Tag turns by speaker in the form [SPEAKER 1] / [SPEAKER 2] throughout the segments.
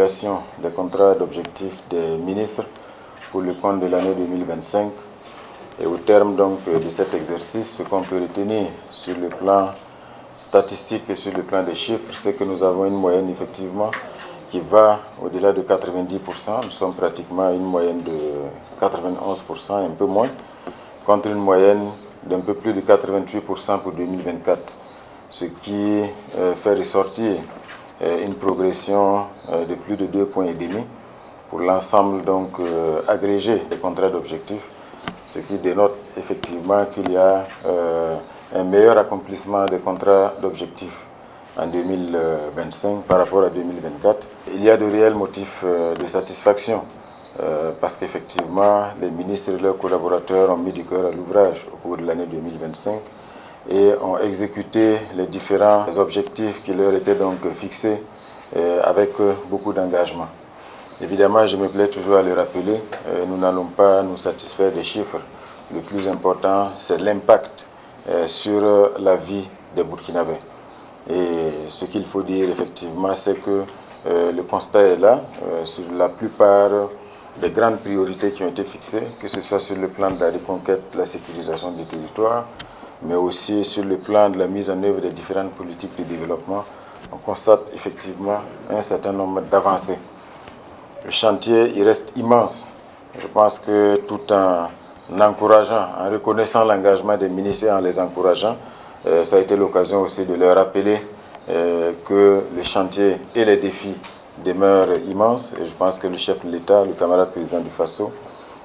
[SPEAKER 1] l'évaluation des contrats d'objectifs des ministres pour le compte de l'année 2025. Et au terme donc de cet exercice, ce qu'on peut retenir sur le plan statistique et sur le plan des chiffres, c'est que nous avons une moyenne effectivement qui va au-delà de 90%. Nous sommes pratiquement à une moyenne de 91%, un peu moins, contre une moyenne d'un peu plus de 88% pour 2024, ce qui fait ressortir une progression de plus de 2,5 points pour l'ensemble donc agrégé des contrats d'objectifs, ce qui dénote effectivement qu'il y a un meilleur accomplissement des contrats d'objectifs en 2025 par rapport à 2024. Il y a de réels motifs de satisfaction parce qu'effectivement les ministres et leurs collaborateurs ont mis du cœur à l'ouvrage au cours de l'année 2025 et ont exécuté les différents objectifs qui leur étaient donc fixés avec beaucoup d'engagement. Évidemment, je me plais toujours à le rappeler, nous n'allons pas nous satisfaire des chiffres. Le plus important, c'est l'impact sur la vie des Burkinabés. Et ce qu'il faut dire effectivement, c'est que le constat est là, sur la plupart des grandes priorités qui ont été fixées, que ce soit sur le plan de la reconquête, de la sécurisation du territoire, mais aussi sur le plan de la mise en œuvre des différentes politiques de développement. On constate effectivement un certain nombre d'avancées. Le chantier, il reste immense. Je pense que tout en encourageant, en reconnaissant l'engagement des ministres et en les encourageant, ça a été l'occasion aussi de leur rappeler que les chantiers et les défis demeurent immenses. Et je pense que le chef de l'État, le camarade président du FASO,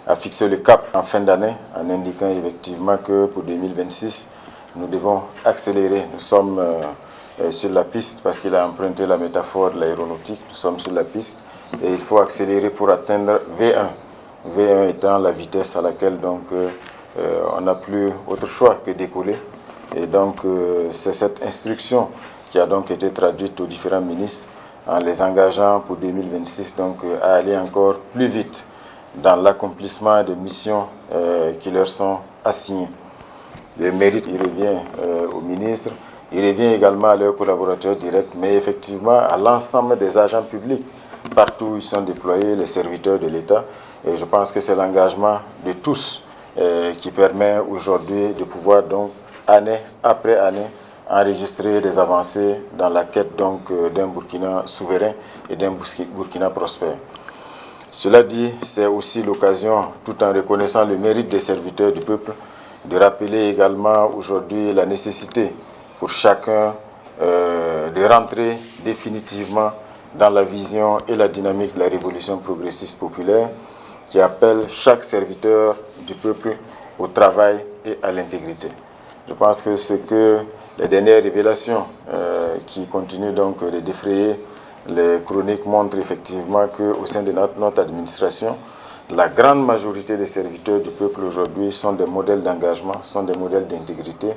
[SPEAKER 1] a fixé le cap en fin d'année en indiquant effectivement que pour 2026, nous devons accélérer. Nous sommes sur la piste parce qu'il a emprunté la métaphore de l'aéronautique. Nous sommes sur la piste et il faut accélérer pour atteindre V1. V1 étant la vitesse à laquelle donc, on n'a plus autre choix que décoller. Et donc c'est cette instruction qui a donc été traduite aux différents ministres en les engageant pour 2026 donc, à aller encore plus vite dans l'accomplissement des missions qui leur sont assignées. Le mérite, il revient aux ministres, il revient également à leurs collaborateurs directs, mais effectivement à l'ensemble des agents publics, partout où ils sont déployés, les serviteurs de l'État. Et je pense que c'est l'engagement de tous qui permet aujourd'hui de pouvoir donc, année après année, enregistrer des avancées dans la quête donc d'un Burkina souverain et d'un Burkina prospère. Cela dit, c'est aussi l'occasion, tout en reconnaissant le mérite des serviteurs du peuple, de rappeler également aujourd'hui la nécessité pour chacun de rentrer définitivement dans la vision et la dynamique de la révolution progressiste populaire qui appelle chaque serviteur du peuple au travail et à l'intégrité. Je pense que ce que les dernières révélations qui continuent donc de défrayer les chroniques montrent effectivement qu'au sein de notre administration, la grande majorité des serviteurs du peuple aujourd'hui sont des modèles d'engagement, sont des modèles d'intégrité.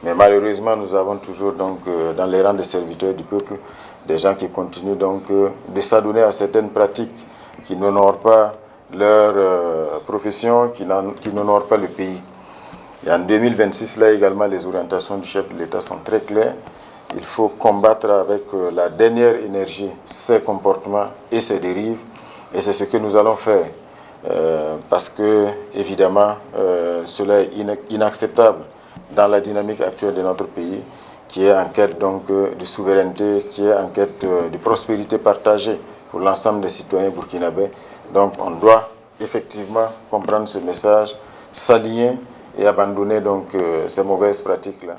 [SPEAKER 1] Mais malheureusement, nous avons toujours donc, dans les rangs des serviteurs du peuple des gens qui continuent donc de s'adonner à certaines pratiques qui n'honorent pas leur profession, qui n'honorent pas le pays. Et en 2026, là également, les orientations du chef de l'État sont très claires. Il faut combattre avec la dernière énergie ces comportements et ces dérives. Et c'est ce que nous allons faire. Parce que, évidemment, cela est inacceptable dans la dynamique actuelle de notre pays, qui est en quête donc, de souveraineté, qui est en quête de prospérité partagée pour l'ensemble des citoyens burkinabés. Donc on doit effectivement comprendre ce message, s'aligner et abandonner donc, ces mauvaises pratiques-là.